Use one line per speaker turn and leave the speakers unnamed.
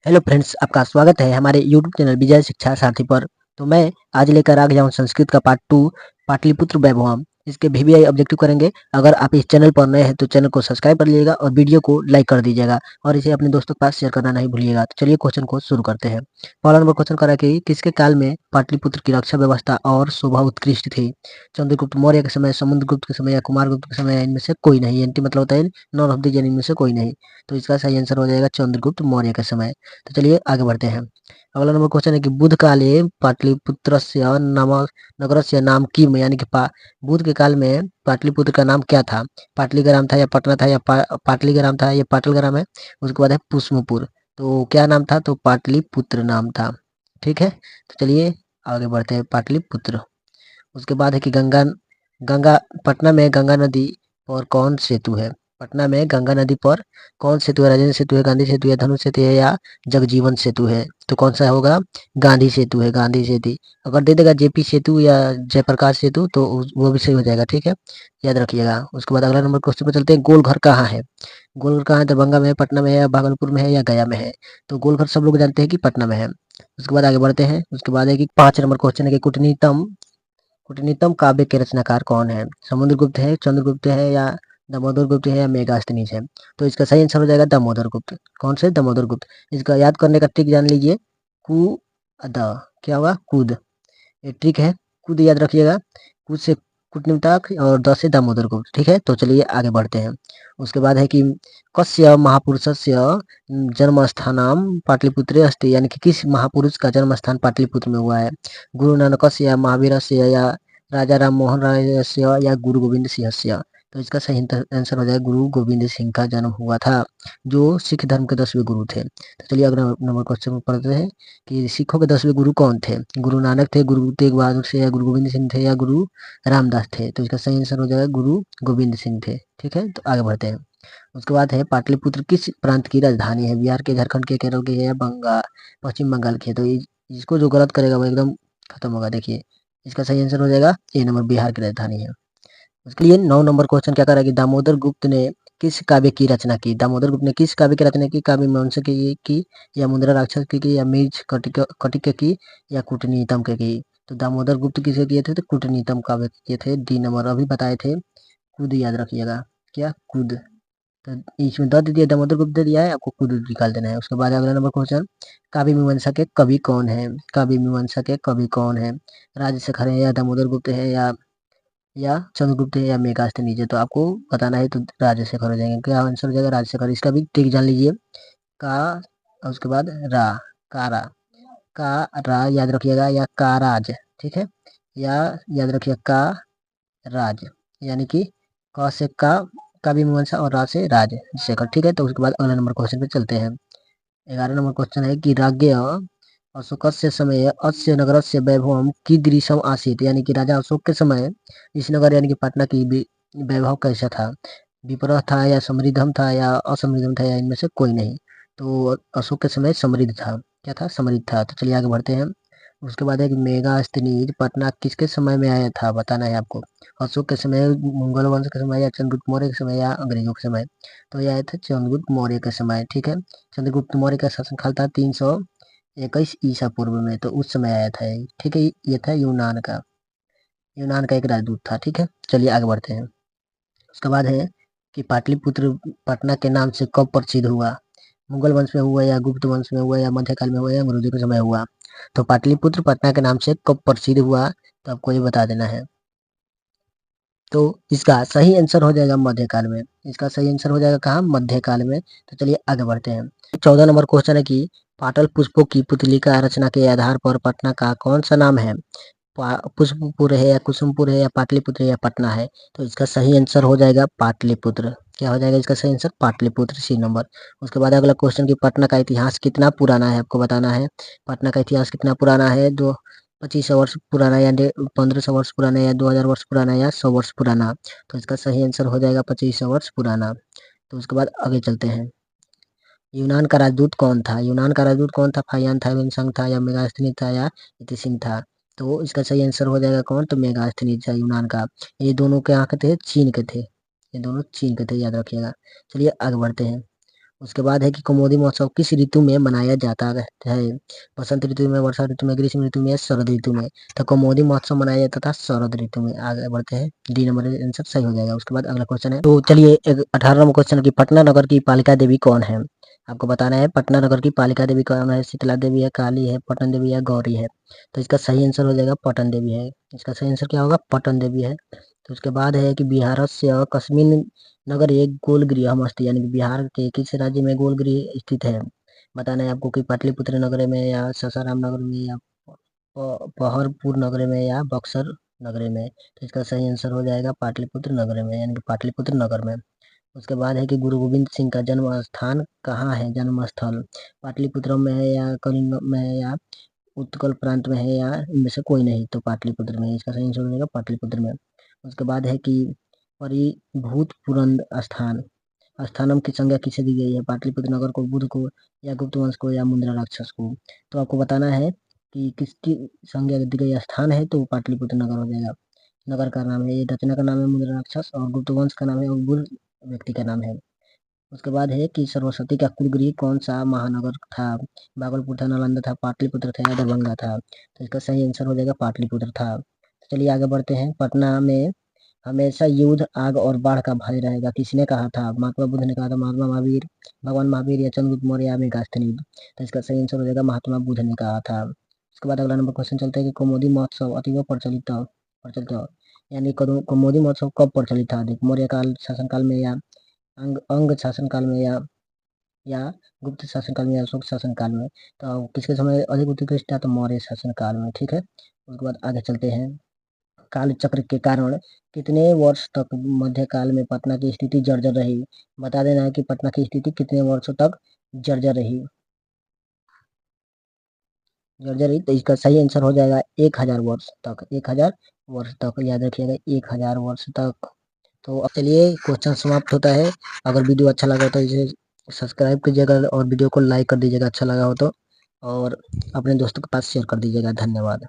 Hello friends, आपका स्वागत है हमारे यूट्यूब चैनल विजय शिक्षा सारथी पर। तो मैं आज लेकर आ गया हूँ संस्कृत का पार्ट 2 पाटलिपुत्र वैभवम। इसके वीवीआई ऑब्जेक्टिव करेंगे। अगर आप इस चैनल पर नए हैं तो चैनल को सब्सक्राइब कर लीजिएगा और वीडियो को लाइक कर दीजिएगा और इसे अपने दोस्तों के पास शेयर करना नहीं भूलिएगा। तो चलिए क्वेश्चन को शुरू करते हैं। पहला नंबर क्वेश्चन करा कि किसके काल में पाटलिपुत्र की रक्षा व्यवस्था और शोभा उत्कृष्ट थी? चंद्रगुप्त मौर्य के समय, समुद्रगुप्त के समय या कुमारगुप्त के समय, या इनमें से कोई नहीं। एंटी मतलब होता है नॉन ऑफ द इनमें से कोई नहीं। तो इसका सही आंसर हो जाएगा चंद्रगुप्त मौर्य के समय। तो चलिए आगे बढ़ते हैं। अगला नंबर क्वेश्चन है कि बुध काले पाटलिपुत्रस्य नाम नगरस्य नाम किम, यानी कि बुध के काल में पाटलिपुत्र का नाम क्या था? पाटलीग्राम था या पटना था या पाटलीग्राम था या पाटलग्राम है। उसके बाद है पुष्पपुर। तो क्या नाम था? तो पाटलिपुत्र नाम था। ठीक है, तो चलिए आगे बढ़ते हैं। पाटलिपुत्र। उसके बाद है कि गंगा गंगा पटना में गंगा नदी पर कौन सेतु है? पटना में गंगा नदी पर कौन सेतु है? राजेंद्र सेतु है, गांधी सेतु है, धनुष सेतु है या जगजीवन सेतु है? तो कौन सा होगा? गांधी सेतु है, गांधी सेतु। अगर दे देगा जेपी सेतु या जयप्रकाश सेतु तो वो भी सही हो जाएगा। ठीक है, याद रखिएगा। उसके बाद अगला नंबर क्वेश्चन पे चलते हैं। गोलघर कहाँ है? गोलघर कहाँ है? दरभंगा में है, पटना में है या भागलपुर में है या गया में है? तो गोलघर सब लोग जानते हैं कि पटना में है। उसके बाद आगे बढ़ते हैं। उसके बाद है कि 5 नंबर क्वेश्चन है कि कुटनीतम काव्य के रचनाकार कौन है? समुद्रगुप्त है, चंद्रगुप्त है या दामोदर गुप्त है या मेगास्थनीज है? तो इसका सही आंसर हो जाएगा दामोदर गुप्त। कौन से? दामोदर गुप्त। इसका याद करने का ट्रिक जान लीजिए। कु द क्या होगा? कूद। ये ट्रिक है, कूद याद रखिएगा। कूद से कुटनिमताक और द से दामोदर गुप्त। ठीक है, तो चलिए आगे बढ़ते हैं। उसके बाद है कि कस्य महापुरुषस्य जन्म स्थानम पाटलिपुत्रे अस्ति, यानी कि किस महापुरुष का जन्म स्थान पाटलिपुत्र में हुआ है? गुरु नानकस्य या महावीरस्य या राजा राम मोहन रायस्य या गुरु गोविंद सिंहस्य? तो इसका सही आंसर हो जाएगा गुरु गोविंद सिंह का जन्म हुआ था, जो सिख धर्म के 10वें गुरु थे। तो चलिए अगला नंबर क्वेश्चन पढ़ते हैं कि सिखों के 10वें गुरु कौन थे? गुरु नानक थे, गुरु तेग बहादुर से या गुरु गोविंद सिंह थे या गुरु रामदास थे? तो इसका सही आंसर हो जाएगा गुरु गोविंद सिंह थे। ठीक है, तो आगे बढ़ते हैं। उसके बाद है पाटलिपुत्र किस प्रांत की राजधानी है? बिहार के, झारखंड के, केरल के या पश्चिम बंगाल के? तो इसको जो गलत करेगा वो एकदम खत्म होगा। देखिए, इसका सही आंसर हो जाएगा ए नंबर, बिहार की राजधानी है। उसके लिए 9 नंबर क्वेश्चन क्या करेगा? दामोदर गुप्त ने किस काव्य की रचना की? दामोदर गुप्त ने किस काव्य की रचना की? काव्य मीमांसा की या मुद्रा राक्षस की या मिर्च कटिक की या कूटनीतम की? तो दामोदर गुप्त किसे किए थे? तो कूटनीतम काव्य किए थे। डी नंबर अभी बताए थे। कूद याद रखिएगा। क्या? कूद। तो इसमें दे दिया, दामोदर गुप्त दे दिया है, आपको कूद निकाल देना है। उसके बाद अगला नंबर क्वेश्चन, काव्य मीमांसा के कवि कौन है? काव्य मीमांसा के कवि कौन है? राजशेखर है या दामोदर गुप्त है या चंद्रगुप्त है या मेगास्थनीज है? तो आपको बताना है, तो राजशेखर हो जाएंगे। क्या आंसर हो जाएगा? राजशेखर। इसका भी ट्रिक जान लीजिए। का और उसके बाद रा, कारा, का रा याद रखिएगा या काराज। ठीक है, या याद रखिए का राज, यानी कि क से का भी मीमांसा और रा से राज शेखर। ठीक है, तो उसके बाद अगले नंबर क्वेश्चन पे चलते हैं। 11 नंबर क्वेश्चन है कि राज्ञ अशोकस्य समय अस्य नगरस्य वैभवम कीदृशम आसीत्, यानी कि राजा अशोक के समय इस नगर यानी कि पटना की वैभव कैसा था? विप्रह था या समृद्धम था या असमृद्धम था या इनमें से कोई नहीं? तो अशोक के समय समृद्ध था। क्या था? समृद्ध था। तो चलिए आगे बढ़ते हैं। उसके बाद है कि मेगास्थनीज पटना किसके समय में आया था? बताना है आपको। अशोक के समय, मुगल वंश के समय या चंद्रगुप्त मौर्य के समय या अंग्रेजों के समय? तो यह आया था चंद्रगुप्त मौर्य के समय। ठीक है, चंद्रगुप्त मौर्य का शासनकाल था 321 ईसा पूर्व में, तो उस समय आया था ये। ठीक है, ये था यूनान का एक राजदूत था। ठीक है, चलिए आगे बढ़ते हैं। उसके बाद है कि पाटलिपुत्र पटना के नाम से कब प्रसिद्ध हुआ? मुगल वंश में हुआ या गुप्त वंश में हुआ या मध्यकाल में हुआ या अंग्रेजों के समय हुआ? तो पाटलिपुत्र पटना के नाम से कब प्रसिद्ध हुआ? तो आपको ये बता देना है। तो इसका सही आंसर हो जाएगा मध्यकाल में। इसका सही आंसर हो जाएगा कहाँ? मध्यकाल में। तो चलिए आगे बढ़ते हैं। 14 नंबर क्वेश्चन है कि पाटल पुष्पों की पुतलिका रचना के आधार पर पटना का कौन सा नाम है? पुष्पपुर है या कुसुमपुर है या पाटलिपुत्र है या पटना है? तो इसका सही आंसर हो जाएगा पाटलिपुत्र। क्या हो जाएगा इसका सही आंसर? पाटलिपुत्र, सी नंबर। उसके बाद अगला क्वेश्चन कि पटना का इतिहास कितना पुराना है? आपको बताना है पटना का इतिहास कितना पुराना है। 2500 वर्ष पुराना या 1500 वर्ष पुराना या 2000 वर्ष पुराना या 100 वर्ष पुराना? तो इसका सही आंसर हो जाएगा 2500 वर्ष पुराना। तो उसके बाद आगे चलते हैं। यूनान का राजदूत कौन था? यूनान का राजदूत कौन था? फाहियान था, विंसंग था या मेगास्थनीज था या इतिसिन था? तो इसका सही आंसर हो जाएगा कौन? तो मेगास्थनीज था यूनान का। ये दोनों के यहाँ के थे? चीन के थे। ये दोनों चीन के थे, याद रखिएगा। चलिए आगे बढ़ते हैं। उसके बाद है कि कौमुदी महोत्सव किस ऋतु में मनाया जाता है? बसंत ऋतु में, वर्षा ऋतु में, ग्रीष्म ऋतु में या शरद ऋतु में? तो कौमुदी महोत्सव मनाया जाता था शरद ऋतु में। आगे बढ़ते हैं, डी नंबर आंसर सही हो जाएगा। उसके बाद अगला क्वेश्चन है, तो चलिए 18वां क्वेश्चन की पटना नगर की पालिका देवी कौन है? आपको बताना है पटना नगर की पालिका देवी कौन है? शीतला देवी है, काली है, पटन देवी या गौरी है? तो इसका सही आंसर हो जाएगा पटन देवी है। इसका सही आंसर क्या होगा? पटन देवी है। तो उसके बाद है कि बिहारस्य कस्मिन् नगर एक गोल गृहम् अस्ति, यानी कि बिहार के किस राज्य में गोल गृह स्थित है? बताना है आपको कि पाटलिपुत्र नगर में या सासाराम नगर में या पहरपुर नगर में या बक्सर नगर में? तो इसका सही आंसर हो जाएगा पाटलिपुत्र नगर में, यानी कि पाटलिपुत्र नगर में। उसके बाद है कि गुरु गोविंद सिंह का जन्म स्थान कहाँ है? जन्म स्थल पाटलिपुत्र में है या कलिंग में है या उत्कल प्रांत में है या इनमें से कोई नहीं? तो पाटलिपुत्र में। इसका सही आंसर हो जाएगा पाटलिपुत्र में। उसके बाद है कि परिभूतपुरंद स्थान स्थानम की संज्ञा किसे दी गई है? पाटलिपुत्र नगर को, बुध को या गुप्त वंश को या मुंद्रा राक्षस को? तो आपको बताना है कि किसकी संज्ञा दी गई स्थान है, तो पाटलिपुत्र नगर हो जाएगा। नगर का नाम है, ये रचना का नाम है मुंद्रा राक्षस, और गुप्त वंश का नाम है और बुध व्यक्ति का नाम है। उसके बाद है कि सरस्वती का कुलगृह कौन सा महानगर था? भागलपुर था, नालंदा था, पाटलिपुत्र था या दरभंगा था? तो इसका सही आंसर हो जाएगा पाटलिपुत्र था। तो चलिए आगे बढ़ते हैं। पटना में हमेशा युद्ध, आग और बाढ़ का भय रहेगा, किसने कहा था? महात्मा बुद्ध ने कहा था, महात्मा महावीर, भगवान महावीर या चंद्रगुप्त मौर्य या मेगास्थनीज? तो इसका सही आंसर हो जाएगा महात्मा बुद्ध ने कहा था। उसके बाद अगला नंबर क्वेश्चन चलते हैं कि कौमुदी महोत्सव अतीव प्रचलित प्रचलित यानी कौमुदी महोत्सव कब प्रचलित था? अधिक मौर्य काल शासनकाल में या अंग शासनकाल में या गुप्त शासनकाल में या अशोक शासनकाल में? तो किसके समय अधिक उत्कृष्ट था? तो मौर्य शासनकाल में। ठीक है, उसके बाद आगे चलते हैं। काल चक्र के कारण कितने वर्ष तक मध्यकाल में पटना की स्थिति जर्जर रही? बता देना है कि पटना की स्थिति कितने वर्षों तक जर्जर रही। जर्जर रही, तो इसका सही आंसर हो जाएगा 1000 वर्ष तक। 1000 वर्ष तक, याद रखिएगा 1000 वर्ष तक। तो अब चलिए क्वेश्चन समाप्त होता है। अगर वीडियो अच्छा लगा तो इसे सब्सक्राइब कीजिएगा और वीडियो को लाइक कर दीजिएगा अच्छा लगा हो तो, और अपने दोस्तों के पास शेयर कर दीजिएगा। धन्यवाद।